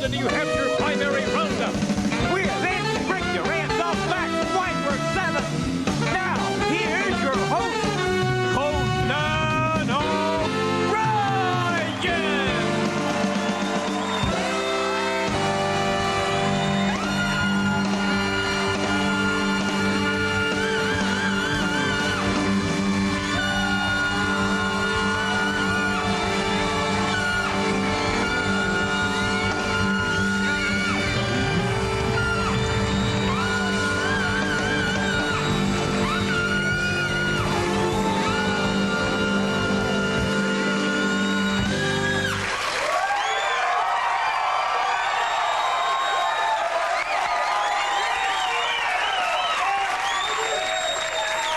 the New Hampshire primary roundup. We're Nancy Richter and the Max Weinberg 7. Now, here's your host, Conan O'Brien.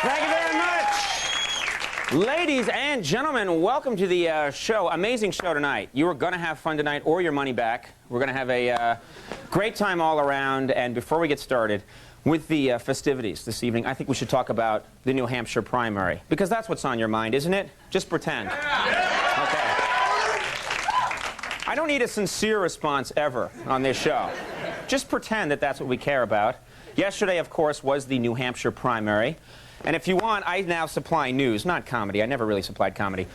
Thank you very much. Ladies and gentlemen, welcome to the show. Amazing show tonight. You are going to have fun tonight or your money back. We're going to have a great time all around. And before we get started with the festivities this evening, I think we should talk about the New Hampshire primary. Because that's what's on your mind, isn't it? Just pretend. Okay. I don't need a sincere response ever on this show. Just pretend that that's what we care about. Yesterday, of course, was the New Hampshire primary. And if you want, I now supply news, not comedy. I never really supplied comedy.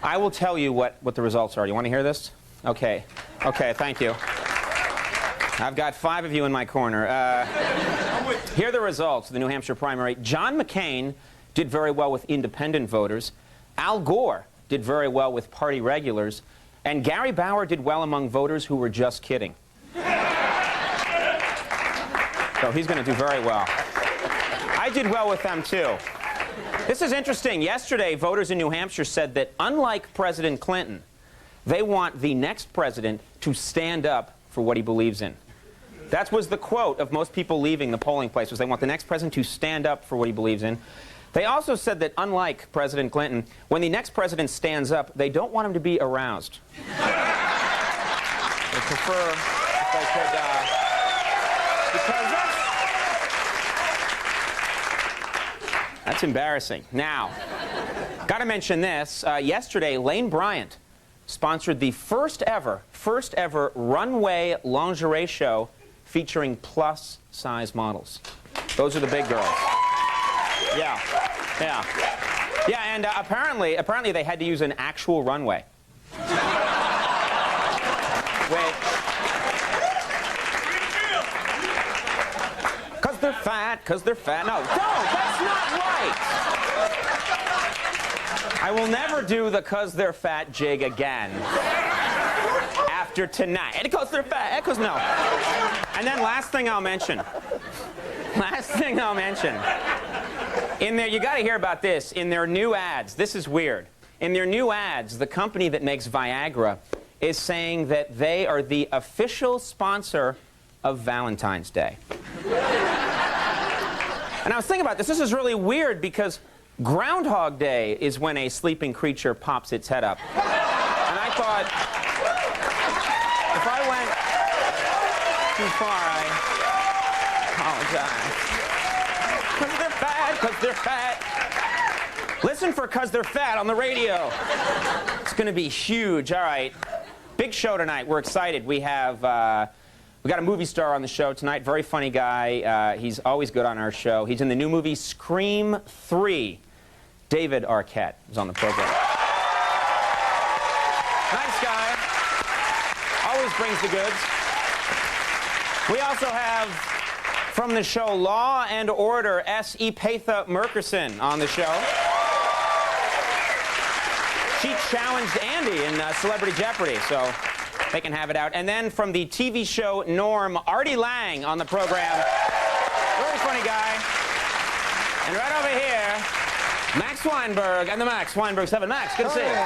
I will tell you what the results are. You want to hear this? Okay. Okay, thank you. I've got 5 of you in my corner. Here are the results of the New Hampshire primary. John McCain did very well with independent voters. Al Gore did very well with party regulars. And Gary Bauer did well among voters who were just kidding. So he's going to do very well. I did well with them, too. This is interesting. Yesterday, voters in New Hampshire said that, unlike President Clinton, they want the next president to stand up for what he believes in. That was the quote of most people leaving the polling place, was they want the next president to stand up for what he believes in. They also said that, unlike President Clinton, when the next president stands up, they don't want him to be aroused. They prefer if they could, because that's embarrassing. Now, got to mention this. Yesterday, Lane Bryant sponsored the first ever runway lingerie show featuring plus-size models. Those are the big girls. Yeah, yeah. Yeah, and apparently they had to use an actual runway. Wait. Because they're fat. No, that's not right. I will never do the "'cause they're fat" jig again after tonight. And because they're fat, because no. And then last thing I'll mention. In there, you got to hear about this. In their new ads, this is weird. In their new ads, the company that makes Viagra is saying that they are the official sponsor of Valentine's Day. And I was thinking about this. This is really weird because Groundhog Day is when a sleeping creature pops its head up. And I thought, if I went too far, I apologize. Because they're fat. Listen for "'cause they're fat" on the radio. It's going to be huge. All right. Big show tonight. We're excited. We have... we got a movie star on the show tonight, very funny guy. He's always good on our show. He's in the new movie Scream 3. David Arquette is on the program. Nice guy. Always brings the goods. We also have, from the show Law and Order, S.E. Patha Merkerson on the show. She challenged Andy in Celebrity Jeopardy, so... they can have it out. And then from the TV show Norm, Artie Lang on the program. Very funny guy. And right over here, Max Weinberg and the Max Weinberg 7. Max, good to see you. Walk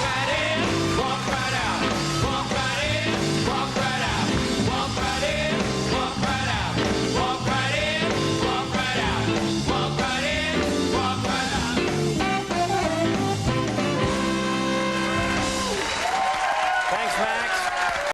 right in, walk right out. Walk right in, walk right out. Walk right in, walk right out. Walk right in, walk right out. Walk right in, walk right out. Thanks, Max.